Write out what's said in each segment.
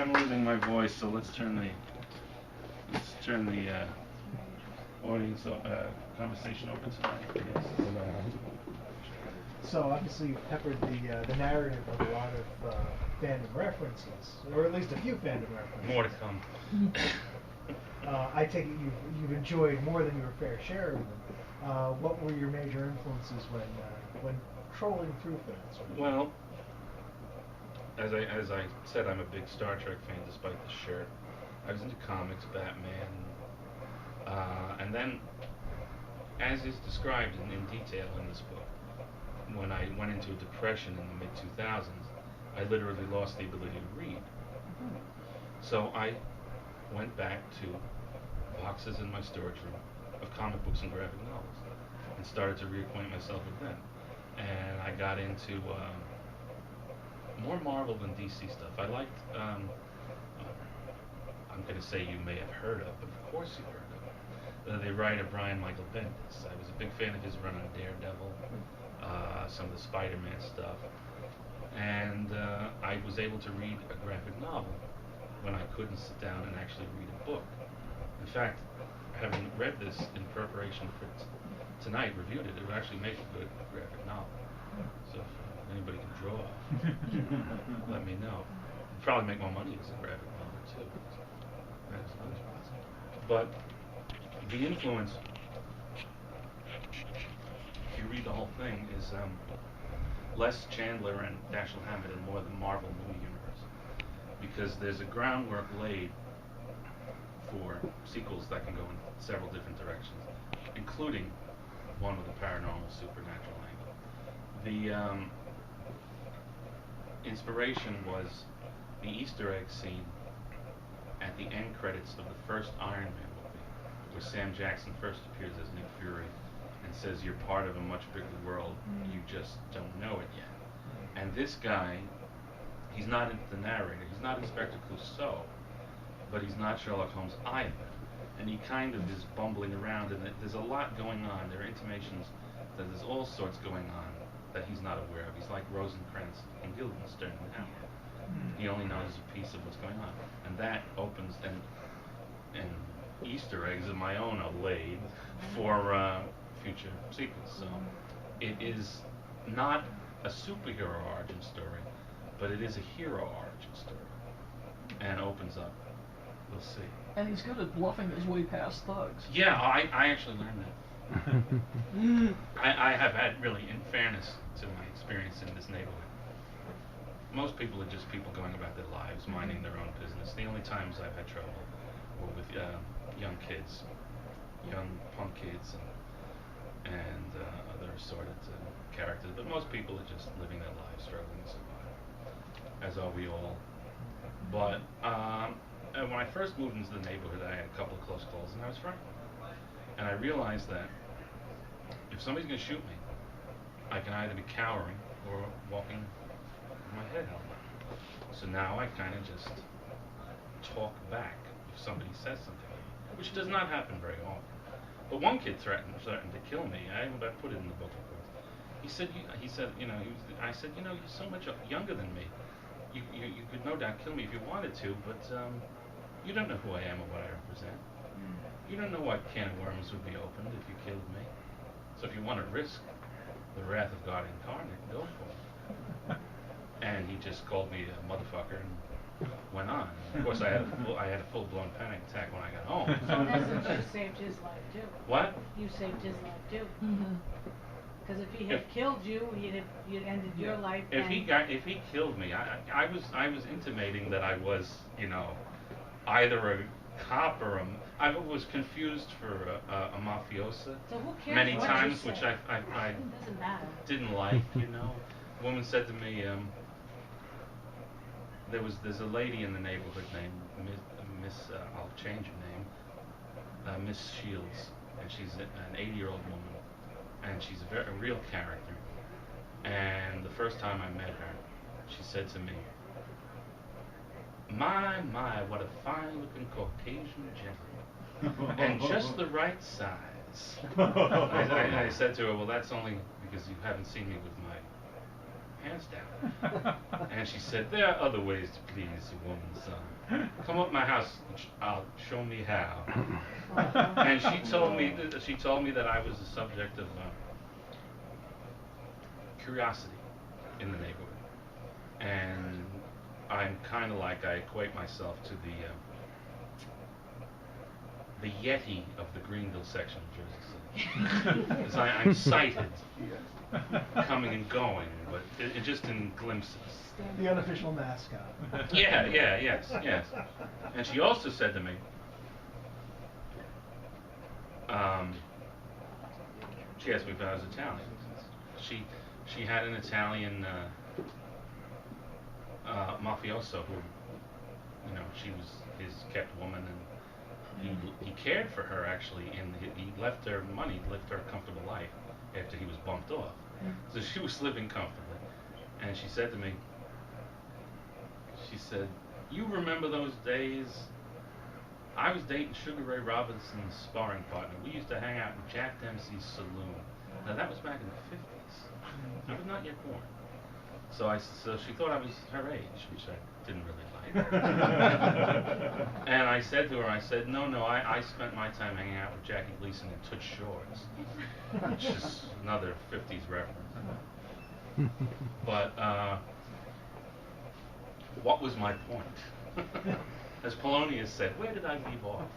I'm losing my voice, so let's turn the audience conversation over to my yes. So obviously you've peppered the narrative with a lot of fandom references, or at least a few fandom references. More to come. I take it you've enjoyed more than your fair share of them. What were your major influences when trolling through things? Well, as I said, I'm a big Star Trek fan, despite the shirt. I was into comics, Batman, and then, as is described in detail in this book, when I went into a depression in the mid-2000s, I literally lost the ability to read. So I went back to boxes in my storage room of comic books and graphic novels and started to reacquaint myself with them. And I got into more Marvel than DC stuff. I liked, I'm going to say you may have heard of, but of course you've heard of, the writer Brian Michael Bendis. I was a big fan of his run on Daredevil, some of the Spider-Man stuff, and I was able to read a graphic novel when I couldn't sit down and actually read a book. In fact, having read this in preparation for tonight, reviewed it, it would actually make a good graphic novel. So if anybody can draw, let me know. It'd probably make more money as a graphic novel too. But the influence, if you read the whole thing, is less Chandler and Dashiell Hammett and more the Marvel movie universe, because there's a groundwork laid for sequels that can go in several different directions, including one with a paranormal supernatural angle. The inspiration was the Easter egg scene at the end credits of the first Iron Man movie, where Sam Jackson first appears as Nick Fury and says, "You're part of a much bigger world, you just don't know it yet." And this guy, he's not the narrator, he's not Inspector Clouseau, but he's not Sherlock Holmes either. And he kind of is bumbling around, and there's a lot going on. There are intimations that there's all sorts going on that he's not aware of. He's like Rosencrantz and Guildenstern in Hamlet. He only knows a piece of what's going on. And that opens, and Easter eggs of my own are laid for future sequels. So it is not a superhero origin story, but it is a hero origin story, and opens up. We'll see. And he's good at bluffing his way past thugs. Yeah, I actually learned that. I have had, really, in fairness to my experience in this neighborhood, most people are just people going about their lives, minding their own business. The only times I've had trouble were with young kids, young punk kids, and other assorted characters. But most people are just living their lives, struggling to survive, as are we all. But when I first moved into the neighborhood, I had a couple of close calls, and I was frightened. And I realized that if somebody's going to shoot me, I can either be cowering or walking with my head held up. So now I kind of just talk back if somebody says something, which does not happen very often. But one kid threatened to kill me. I put it in the book, of course. I said, you're so much younger than me. You could no doubt kill me if you wanted to, but you don't know who I am or what I represent. You don't know what can of worms would be opened if you killed me. So if you want to risk the wrath of God incarnate, go for it. And he just called me a motherfucker and went on. Of course, I had a full-blown panic attack when I got home. So that's you saved his life too. What? You saved his life too. Because if he had killed you, you'd ended your life. If he killed me, I was intimating that I was, either a cop or I was confused for a mafiosa So who cares many what times, you which say? I Doesn't matter. didn't like. A woman said to me, there's a lady in the neighborhood named Miss I'll change her name, Miss Shields, and she's an 80-year-old woman, and she's a real character. And the first time I met her, she said to me, my, what a fine-looking Caucasian gentleman, and just the right size. I said to her, well, that's only because you haven't seen me with my pants down. And she said, there are other ways to please a woman's son. Come up my house, I'll show me how. And she told me that I was the subject of curiosity in the neighborhood. And I'm kind of like, I equate myself to the Yeti of the Greenville section of Jersey City. Because I'm sighted, coming and going, but it just in glimpses. The unofficial mascot. Yes. And she also said to me, she asked me if I was Italian. She had an Italian mafioso who, she was his kept woman, and he cared for her actually, and he left her money, lived her a comfortable life after he was bumped off. So she was living comfortably, and she said to me, she said, you remember those days? I was dating Sugar Ray Robinson's sparring partner. We used to hang out in Jack Dempsey's saloon. Now that was back in the 50s. I was not yet born. So she thought I was her age, which I didn't really like. And I said to her, no, I spent my time hanging out with Jackie Gleason in Toots Shorts, which is another 50s reference. But what was my point? As Polonius said, where did I leave off?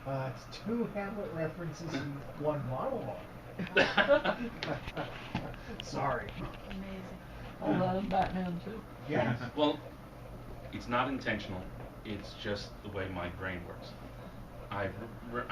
It's 2 Hamlet references in 1 monologue. Sorry. Amazing. All that in Batman too. Yes. Well, it's not intentional. It's just the way my brain works.